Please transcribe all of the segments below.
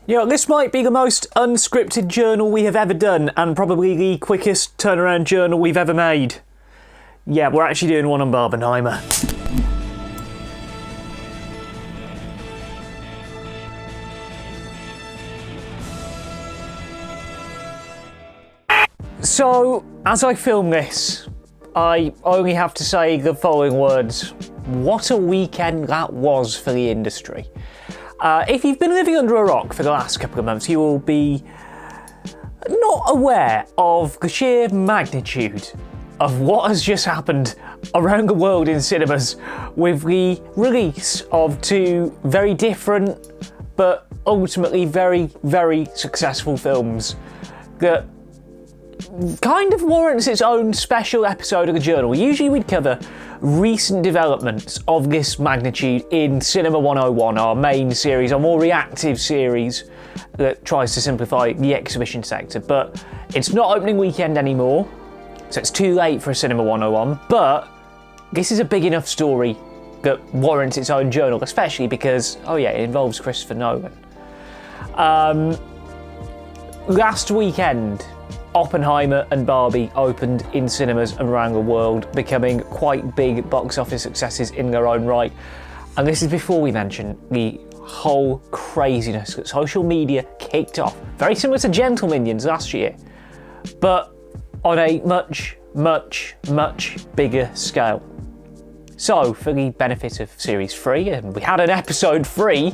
You know, this might be the most unscripted journal we have ever done, and probably the quickest turnaround journal we've ever made. Yeah, we're actually doing one on Barbenheimer. So, as I film this, I only have to say the following words. What a weekend that was for the industry. If you've been living under a rock for the last couple of months, you will be not aware of the sheer magnitude of what has just happened around the world in cinemas with the release of two very different but ultimately very, very successful films that kind of warrants its own special episode of the journal. Usually we'd cover recent developments of this magnitude in Cinema 101, our main series, our more reactive series that tries to simplify the exhibition sector. But it's not opening weekend anymore, so it's too late for a Cinema 101, but this is a big enough story that warrants its own journal, especially because, oh yeah, it involves Christopher Nolan. Last weekend, Oppenheimer and Barbie opened in cinemas around the world, becoming quite big box office successes in their own right. And this is before we mention the whole craziness that social media kicked off, very similar to Gentle Minions last year, but on a much, much, much bigger scale. So, for the benefit of Series 3, and we had an episode 3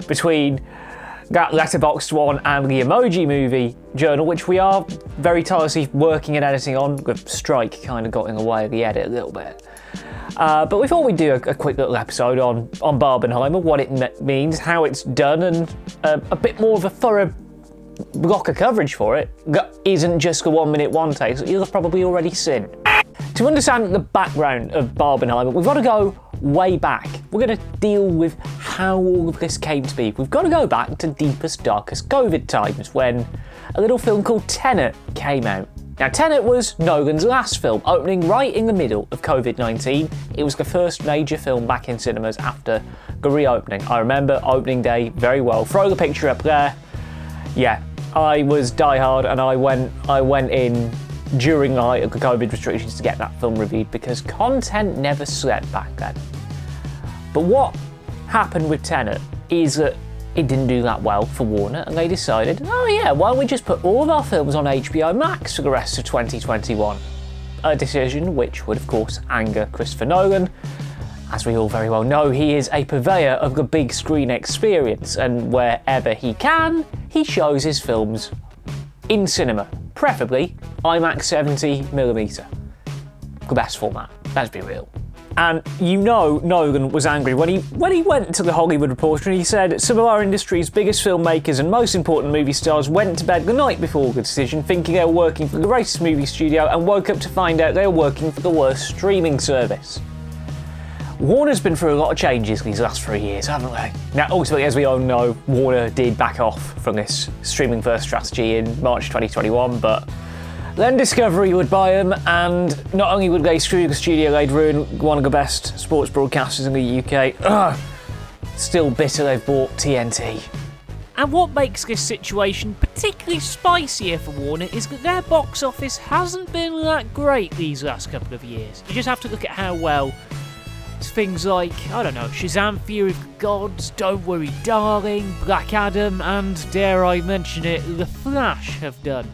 between that Letterboxd one and the Emoji Movie journal, which we are very tirelessly working and editing on. The strike kind of got in the way of the edit a little bit. But we thought we'd do a quick little episode on Barbenheimer, what it means, how it's done, and a bit more of a thorough block of coverage for it that isn't just the 1 minute one take that you'll have probably already seen. To understand the background of Barbenheimer, we've got to go way back. We're going to deal with how all of this came to be. We've got to go back to deepest, darkest COVID times when a little film called Tenet came out. Now, Tenet was Nolan's last film, opening right in the middle of COVID-19. It was the first major film back in cinemas after the reopening. I remember opening day very well. Throw the picture up there. Yeah, I was diehard and I went in during the height of the COVID restrictions to get that film reviewed because content never slept back then. But what happened with Tenet is that it didn't do that well for Warner, and they decided, oh yeah, why don't we just put all of our films on HBO Max for the rest of 2021? A decision which would of course anger Christopher Nolan. As we all very well know, he is a purveyor of the big screen experience, and wherever he can, he shows his films in cinema, preferably IMAX 70mm. The best format, let's be real. And you know Nolan was angry when he went to the Hollywood Reporter and he said, some of our industry's biggest filmmakers and most important movie stars went to bed the night before the decision thinking they were working for the greatest movie studio and woke up to find out they were working for the worst streaming service. Warner's been through a lot of changes these last 3 years, haven't they? Now, ultimately, as we all know, Warner did back off from this streaming-first strategy in March 2021, but then Discovery would buy them, and not only would they screw the studio, they'd ruin one of the best sports broadcasters in the UK. Still bitter they've bought TNT. And what makes this situation particularly spicier for Warner is that their box office hasn't been that great these last couple of years. You just have to look at how well things like, I don't know, Shazam! Fury of the Gods, Don't Worry Darling, Black Adam, and, dare I mention it, The Flash have done,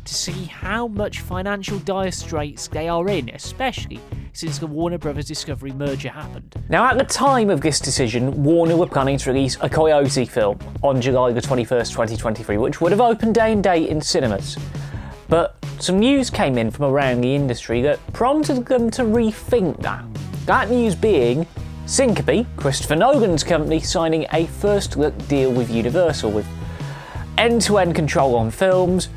to see how much financial dire straits they are in, especially since the Warner Brothers Discovery merger happened. Now, at the time of this decision, Warner were planning to release a Coyote film on July the 21st, 2023, which would have opened day and date in cinemas. But some news came in from around the industry that prompted them to rethink that. That news being Syncope, Christopher Nolan's company, signing a first-look deal with Universal with end-to-end control on films,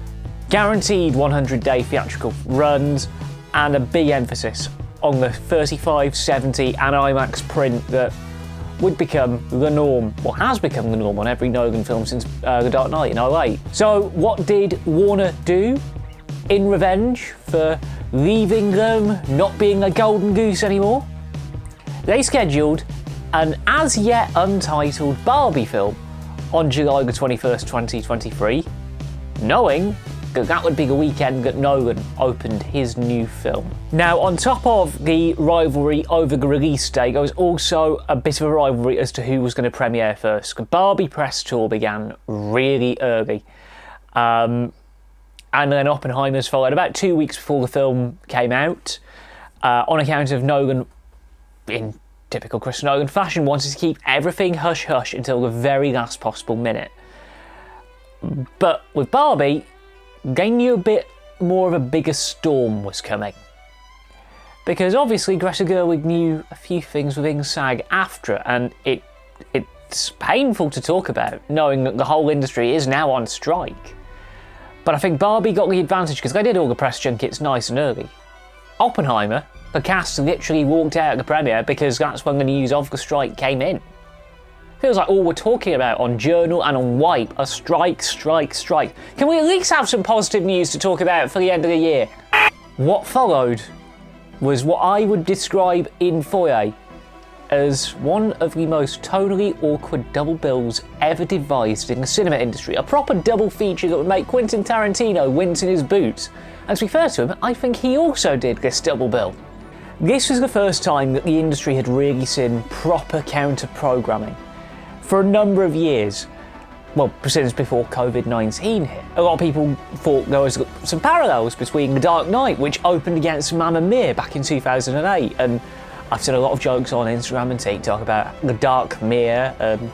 guaranteed 100-day theatrical runs, and a big emphasis on the 35, 70 and IMAX print that would become the norm, or has become the norm on every Nolan film since The Dark Knight in 2008. So what did Warner do in revenge for leaving them not being a golden goose anymore? They scheduled an as yet untitled Barbie film on July the 21st, 2023, knowing that that would be the weekend that Nolan opened his new film. Now, on top of the rivalry over the release date, there was also a bit of a rivalry as to who was going to premiere first. The Barbie press tour began really early, and then Oppenheimer's followed about 2 weeks before the film came out, on account of Nolan, in typical Chris Nolan fashion, wanted to keep everything hush-hush until the very last possible minute. But with Barbie, they knew a bit more of a bigger storm was coming. Because obviously Greta Gerwig knew a few things within SAG-AFTRA, and it's painful to talk about, knowing that the whole industry is now on strike. But I think Barbie got the advantage because they did all the press junkets nice and early. Oppenheimer, the cast literally walked out at the premiere because that's when the news of the strike came in. Feels like all we're talking about on Journal and on Wipe are strike, strike, strike. Can we at least have some positive news to talk about for the end of the year? What followed was what I would describe in Foyer as one of the most tonally awkward double bills ever devised in the cinema industry. A proper double feature that would make Quentin Tarantino wince in his boots. And to be fair to him, I think he also did this double bill. This was the first time that the industry had really seen proper counter-programming. For a number of years, well, since before COVID-19 hit, a lot of people thought there was some parallels between The Dark Knight, which opened against Mamma Mia back in 2008, and I've seen a lot of jokes on Instagram and TikTok about The Dark Mia and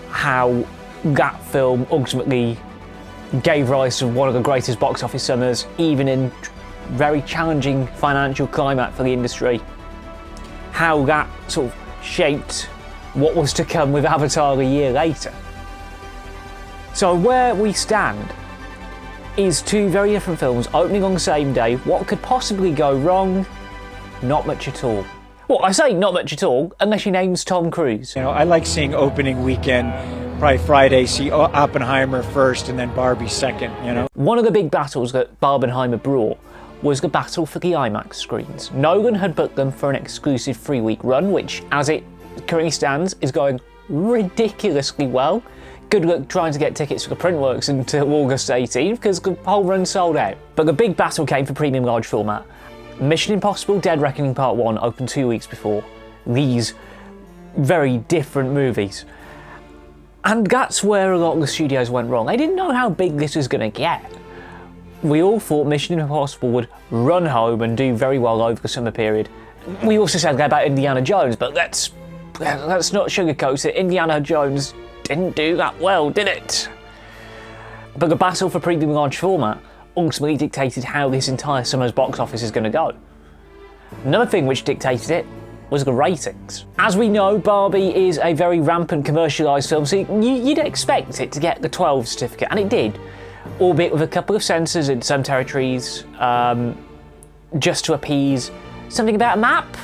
how that film ultimately gave rise to one of the greatest box office summers, even in very challenging financial climate for the industry. How that sort of shaped what was to come with Avatar a year later. So where we stand is two very different films opening on the same day. What could possibly go wrong? Not much at all. Well, I say not much at all, unless your name's Tom Cruise. You know, I like seeing opening weekend, probably Friday, see Oppenheimer first and then Barbie second, you know. One of the big battles that Barbenheimer brought was the battle for the IMAX screens. Nolan had booked them for an exclusive 3-week run, which, as it currently stands, is going ridiculously well. Good luck trying to get tickets for the print works until August 18th, because the whole run sold out. But the big battle came for premium large format. Mission Impossible Dead Reckoning Part 1 opened 2 weeks before these very different movies. And that's where a lot of the studios went wrong. They didn't know how big this was going to get. We all thought Mission Impossible would run home and do very well over the summer period. We also said that about Indiana Jones, but let's not sugarcoat it. Indiana Jones didn't do that well, did it? But the battle for premium large format ultimately dictated how this entire summer's box office is going to go. Another thing which dictated it was the ratings. As we know, Barbie is a very rampant commercialised film, so you'd expect it to get the 12 certificate, and it did, albeit with a couple of censors in some territories, just to appease something about a map.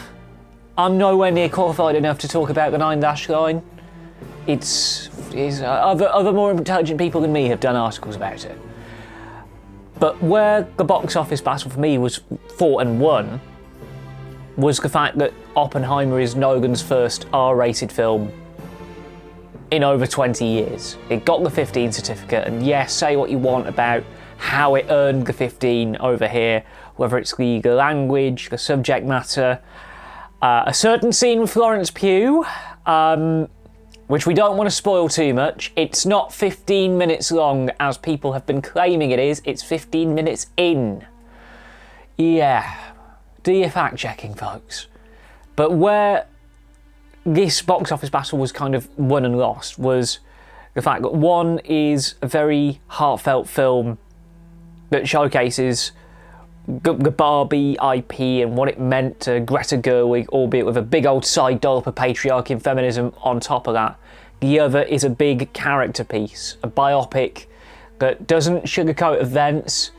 I'm nowhere near qualified enough to talk about the 9-dash line. Other more intelligent people than me have done articles about it. But where the box office battle for me was fought and won was the fact that Oppenheimer is Nolan's first R-rated film in over 20 years. It got the 15 certificate, and yes, say what you want about how it earned the 15 over here, whether it's the language, the subject matter, a certain scene with Florence Pugh, which we don't want to spoil too much. It's not 15 minutes long, as people have been claiming it is. It's 15 minutes in. Yeah, do your fact-checking, folks. But where this box office battle was kind of won and lost was the fact that one is a very heartfelt film that showcases the Barbie IP and what it meant to Greta Gerwig, albeit with a big old side dollop of patriarchy and feminism on top of that. The other is a big character piece, a biopic that doesn't sugarcoat events,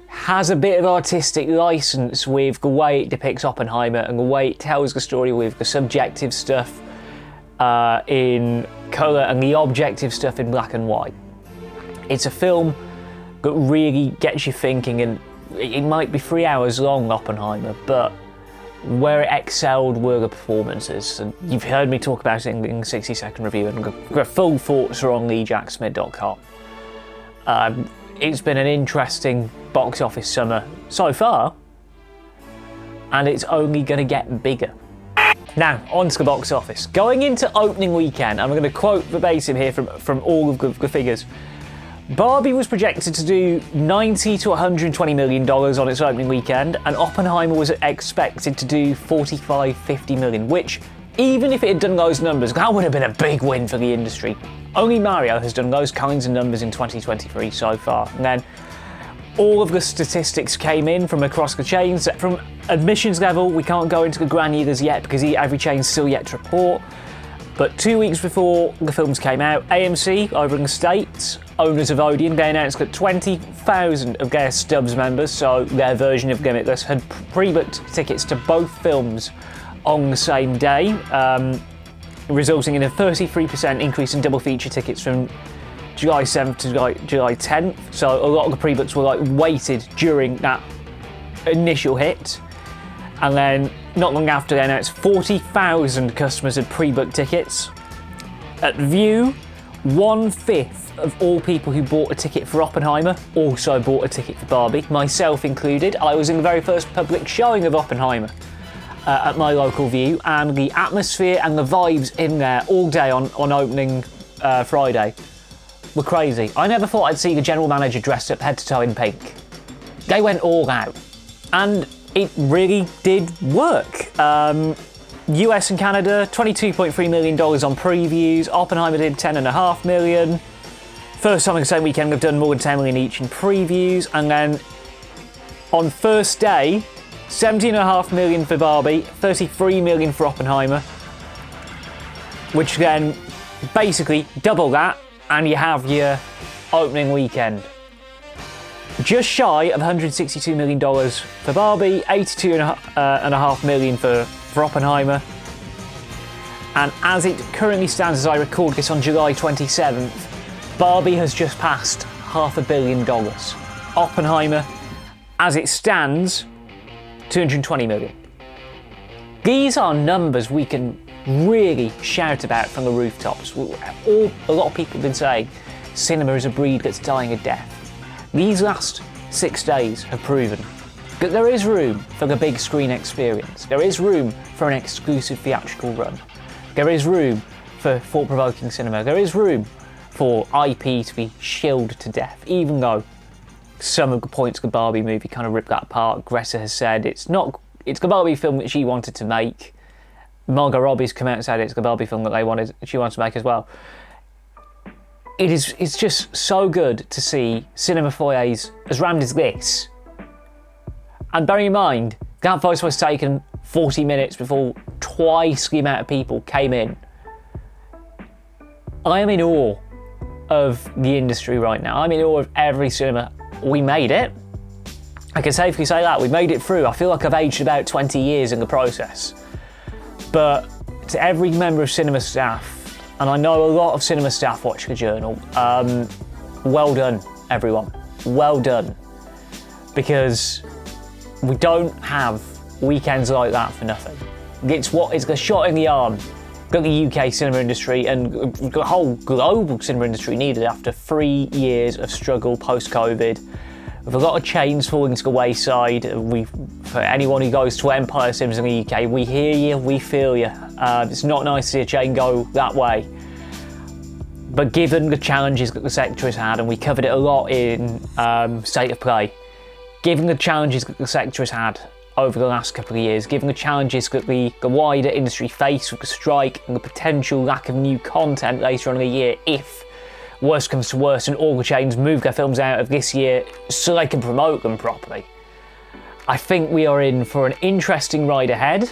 has a bit of artistic license with the way it depicts Oppenheimer and the way it tells the story with the subjective stuff in colour and the objective stuff in black and white. It's a film that really gets you thinking, and it might be 3 hours long, Oppenheimer, but where it excelled were the performances. And you've heard me talk about it in the 60-second review, and the full thoughts are on TheJackSmit.com. It's been an interesting box office summer so far, and it's only going to get bigger. Now, on to the box office. Going into opening weekend, I'm going to quote verbatim here from all of the figures. Barbie was projected to do $90 to $120 million on its opening weekend, and Oppenheimer was expected to do $45-50 million, which, even if it had done those numbers, that would have been a big win for the industry. Only Mario has done those kinds of numbers in 2023 so far. And then all of the statistics came in from across the chains. From admissions level, we can't go into the granules yet because every chain's still yet to report. But 2 weeks before the films came out, AMC over in the States, owners of Odeon, they announced that 20,000 of their Stubbs members, so their version of Limitless, had pre-booked tickets to both films on the same day, resulting in a 33% increase in double feature tickets from July 7th to July 10th. So a lot of the pre-books were weighted during that initial hit. And then not long after they announced 40,000 customers had pre-booked tickets. At View, 1/5 of all people who bought a ticket for Oppenheimer also bought a ticket for Barbie, myself included. I was in the very first public showing of Oppenheimer at my local View, and the atmosphere and the vibes in there all day on opening Friday were crazy. I never thought I'd see the general manager dressed up head to toe in pink. They went all out, and it really did work. US and Canada, $22.3 million on previews. Oppenheimer did $10.5 million. First time in the same weekend they've done more than $10 million each in previews. And then on first day, $17.5 million for Barbie, $33 million for Oppenheimer, which then basically double that, and you have your opening weekend. Just shy of $162 million for Barbie, $82.5 million for Oppenheimer. And as it currently stands, as I record this on July 27th, Barbie has just passed $500 million. Oppenheimer, as it stands, $220 million. These are numbers we can really shout about from the rooftops. A lot of people have been saying cinema is a breed that's dying a death. These last 6 days have proven that there is room for the big screen experience. There is room for an exclusive theatrical run. There is room for thought-provoking cinema. There is room for IP to be shilled to death, even though some of the points of the Barbie movie kind of ripped that apart. Greta has said it's the Barbie film that she wanted to make. Margot Robbie's come out and said it's the Barbie film that she wanted to make as well. It's just so good to see cinema foyers as rammed as this. And bearing in mind, that photo was taken 40 minutes before twice the amount of people came in. I am in awe of the industry right now. I'm in awe of every cinema. We made it. I can safely say that. We made it through. I feel like I've aged about 20 years in the process. But to every member of cinema staff, and I know a lot of cinema staff watch the Journal, well done, everyone. Well done. Because we don't have weekends like that for nothing. It's the shot in the arm that the UK cinema industry and the whole global cinema industry needed after 3 years of struggle post-COVID. With a lot of chains falling to the wayside, for anyone who goes to Empire Cinemas in the UK, we hear you, we feel you. It's not nice to see a chain go that way. But given the challenges that the sector has had, and we covered it a lot in State of Play, given the challenges that the sector has had over the last couple of years, given the challenges that the wider industry face with the strike and the potential lack of new content later on in the year, if worse comes to worse and all the chains move their films out of this year so they can promote them properly, I think we are in for an interesting ride ahead.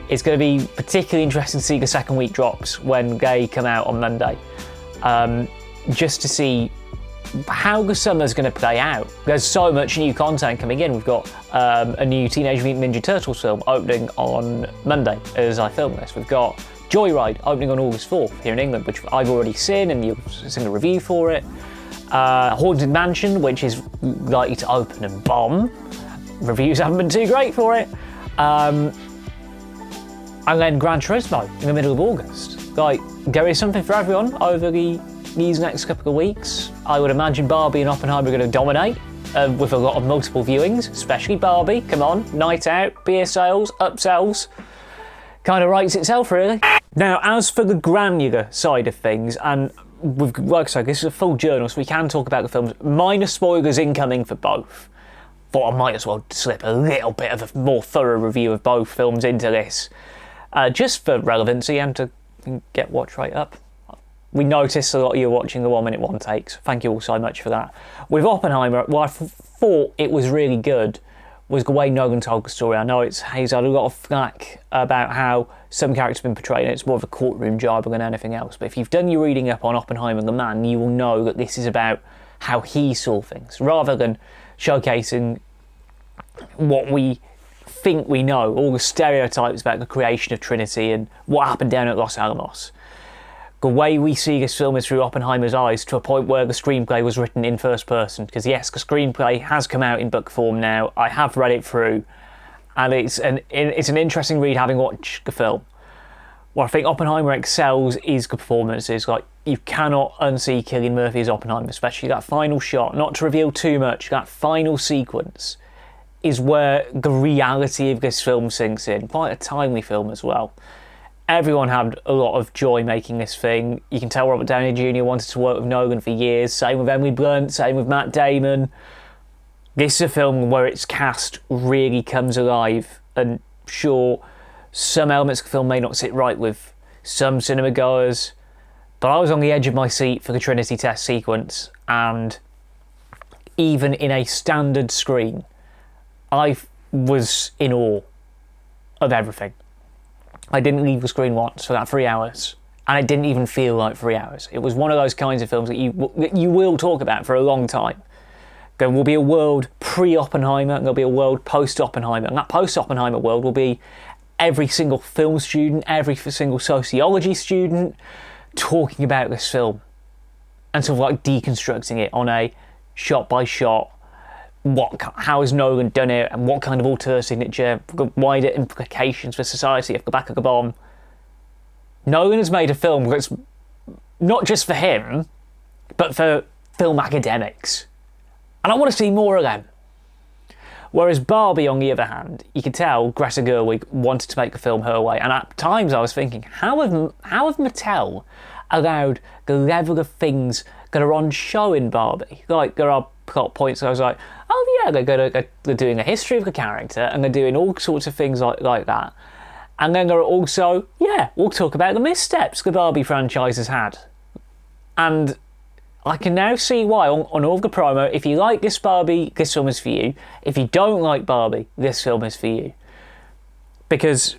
It's going to be particularly interesting to see the second week drops when they come out on Monday, just to see how the summer's going to play out. There's so much new content coming in. We've got a new Teenage Mutant Ninja Turtles film opening on Monday as I film this. We've got Joyride opening on August 4th here in England, which I've already seen, and you've seen a review for it. Haunted Mansion, which is likely to open and bomb. Reviews haven't been too great for it. And then Gran Turismo in the middle of August. Like, there is something for everyone over these next couple of weeks. I would imagine Barbie and Oppenheimer are going to dominate with a lot of multiple viewings, especially Barbie. Come on, night out, beer sales, upsells. Kind of writes itself, really. Now, as for the granular side of things, and like I said, this is a full journal, so we can talk about the films. Minor spoilers incoming for both. Thought I might as well slip a little bit of a more thorough review of both films into this. Just for relevancy and to get watch rate up. We noticed a lot of you watching the 1 minute one takes. Thank you all so much for that. With Oppenheimer, what I thought it was really good was the way Nolan told the story. I know he's had a lot of flack about how some characters have been portrayed, and it's more of a courtroom job than anything else. But if you've done your reading up on Oppenheimer the man, you will know that this is about how he saw things, rather than showcasing what we think we know, all the stereotypes about the creation of Trinity and what happened down at Los Alamos. The way we see this film is through Oppenheimer's eyes, to a point where the screenplay was written in first person. Because yes, the screenplay has come out in book form now. I have read it through, and it's an interesting read having watched the film. What I think Oppenheimer excels is the performances. Like, you cannot unsee Cillian Murphy as Oppenheimer, especially that final shot. Not to reveal too much, that final sequence is where the reality of this film sinks in. Quite a timely film as well. Everyone had a lot of joy making this thing. You can tell Robert Downey Jr. wanted to work with Nolan for years. Same with Emily Blunt, same with Matt Damon. This is a film where its cast really comes alive. And sure, some elements of the film may not sit right with some cinema goers, but I was on the edge of my seat for the Trinity test sequence, and even in a standard screen, I was in awe of everything. I didn't leave the screen once for that 3 hours, and it didn't even feel like 3 hours. It was one of those kinds of films that you will talk about for a long time. There will be a world pre-Oppenheimer, and there'll be a world post-Oppenheimer, and that post-Oppenheimer world will be every single film student, every single sociology student talking about this film and sort of like deconstructing it on a shot-by-shot, how has Nolan done it, and what kind of auteur signature, wider implications for society if the back of the bomb. Nolan has made a film that's not just for him, but for film academics. And I want to see more of them. Whereas Barbie, on the other hand, you could tell Greta Gerwig wanted to make the film her way. And at times I was thinking, how have Mattel allowed the level of things that are on show in Barbie? Like, there are plot points I was like, oh yeah, they're doing a history of the character, and they're doing all sorts of things like that. And then there are also, yeah, we'll talk about the missteps the Barbie franchise has had. And I can now see why, on all the promo, if you like this Barbie, this film is for you. If you don't like Barbie, this film is for you. Because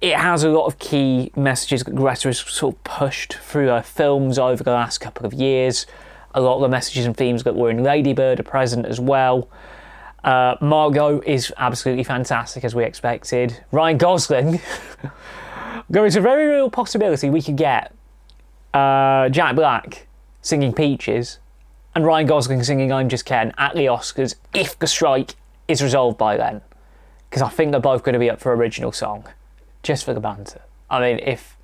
it has a lot of key messages that Greta has sort of pushed through her films over the last couple of years. A lot of the messages and themes that were in Lady Bird are present as well. Margot is absolutely fantastic, as we expected. Ryan Gosling. There is a very real possibility we could get Jack Black singing Peaches and Ryan Gosling singing I'm Just Ken at the Oscars, if the strike is resolved by then. Because I think they're both going to be up for original song, just for the banter. I mean, if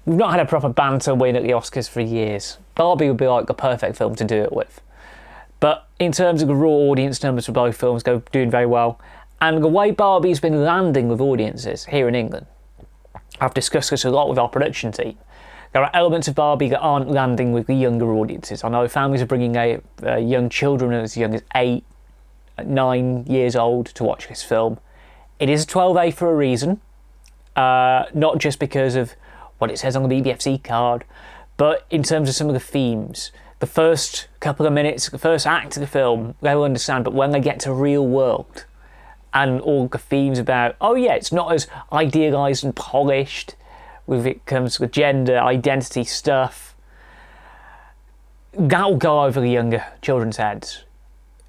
we've not had a proper banter win at the Oscars for years, Barbie would be like the perfect film to do it with. But in terms of the raw audience numbers for both films, they're doing very well. And the way Barbie's been landing with audiences here in England, I've discussed this a lot with our production team. There are elements of Barbie that aren't landing with the younger audiences. I know families are bringing young children as young as 8, 9 years old to watch this film. It is a 12A for a reason, not just because of what it says on the BBFC card, but in terms of some of the themes. The first couple of minutes, the first act of the film, they'll understand, but when they get to real world and all the themes about, oh yeah, it's not as idealised and polished when it comes to gender, identity stuff, that'll go over the younger children's heads.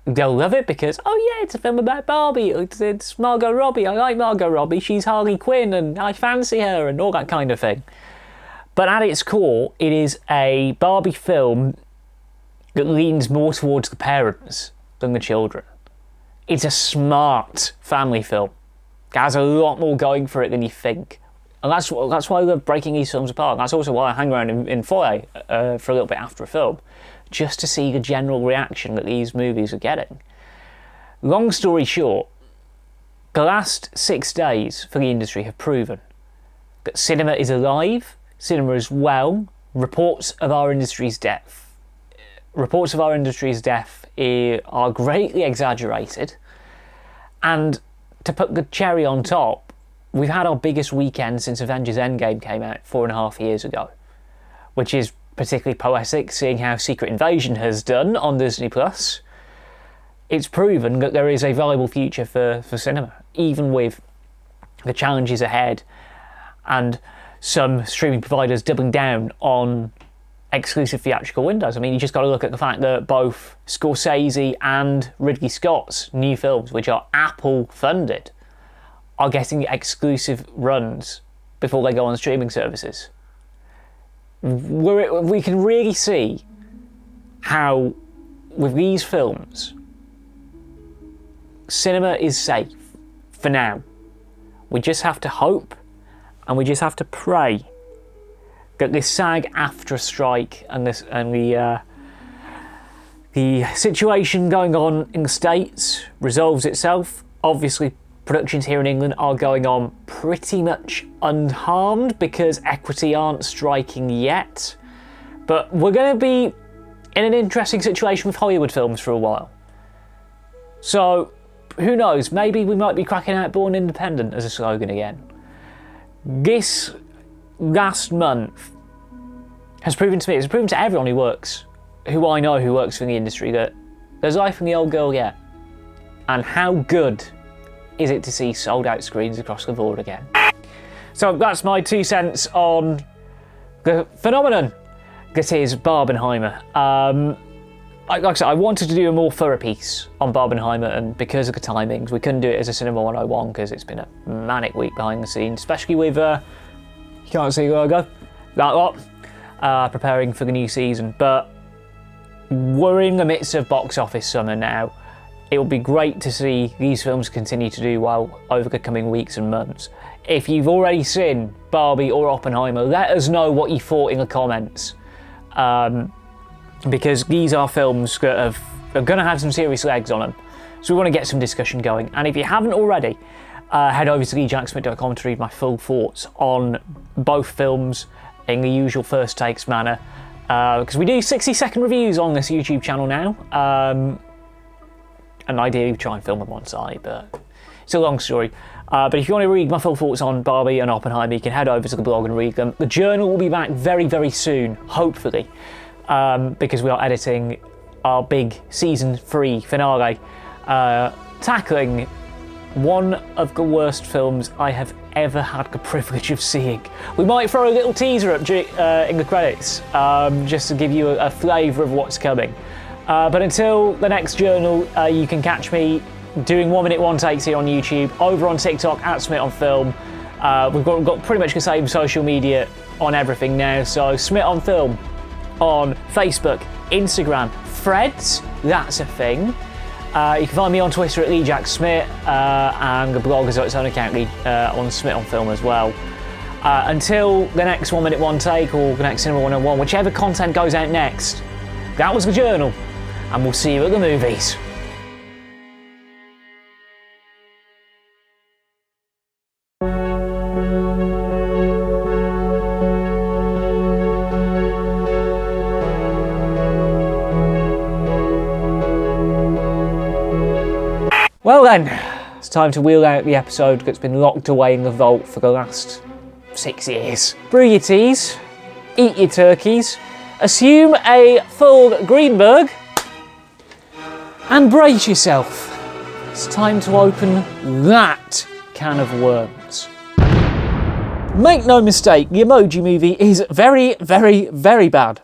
They'll love it because, oh yeah, it's a film about Barbie, it's Margot Robbie, I like Margot Robbie, she's Harley Quinn and I fancy her and all that kind of thing. But at its core, it is a Barbie film that leans more towards the parents than the children. It's a smart family film. It has a lot more going for it than you think. And that's why I love breaking these films apart. And that's also why I hang around in foyer for a little bit after a film, just to see the general reaction that these movies are getting. Long story short, the last 6 days for the industry have proven that cinema is alive, cinema is well. Reports of our industry's death are greatly exaggerated. And to put the cherry on top, we've had our biggest weekend since Avengers Endgame came out 4.5 years ago, which is particularly poetic, seeing how Secret Invasion has done on Disney+. It's proven that there is a viable future for cinema, even with the challenges ahead and some streaming providers doubling down on exclusive theatrical windows. I mean, you just got to look at the fact that both Scorsese and Ridley Scott's new films, which are Apple funded, are getting exclusive runs before they go on streaming services. We can really see how, with these films, cinema is safe for now. We just have to hope and we just have to pray that this SAG-AFTRA strike and the situation going on in the States resolves itself. Obviously, productions here in England are going on pretty much unharmed because Equity aren't striking yet. But we're going to be in an interesting situation with Hollywood films for a while. So, who knows, maybe we might be cracking out Born Independent as a slogan again. This last month has proven to me, it's proven to everyone who I know who works for the industry, that there's life in the old girl yet. And how good is it to see sold out screens across the board again? So that's my 2 cents on the phenomenon that is Barbenheimer. Like I said, I wanted to do a more thorough piece on Barbenheimer, and because of the timings, we couldn't do it as a Cinema 101 because it's been a manic week behind the scenes, especially with, you can't see where I go, that lot, preparing for the new season. But we're in the midst of box office summer now. It will be great to see these films continue to do well over the coming weeks and months. If you've already seen Barbie or Oppenheimer, let us know what you thought in the comments. Because these are films that are going to have some serious legs on them. So we want to get some discussion going. And if you haven't already, head over to TheJackSmit.com to read my full thoughts on both films in the usual first takes manner. Because we do 60-second reviews on this YouTube channel now. And ideally we try and film them on site, but it's a long story. But if you want to read my full thoughts on Barbie and Oppenheimer, you can head over to the blog and read them. The journal will be back very, very soon, hopefully. Because we are editing our big season 3 finale, tackling one of the worst films I have ever had the privilege of seeing. We might throw a little teaser up in the credits, just to give you a flavour of what's coming. But until the next journal, you can catch me doing 1 minute one takes here on YouTube, over on TikTok @Smit on Film. We've got pretty much the same social media on everything now, so Smit on Film on Facebook, Instagram, Threads, that's a thing. You can find me on Twitter @TheJackSmit, and the blog has got its own account on Smit on Film as well. Until the next 1 minute one take or the next Cinema 101, whichever content goes out next, that was the journal, and we'll see you at the movies. Well then, it's time to wheel out the episode that's been locked away in the vault for the last 6 years. Brew your teas, eat your turkeys, assume a full Greenberg, and brace yourself. It's time to open that can of worms. Make no mistake, the Emoji Movie is very, very, very bad.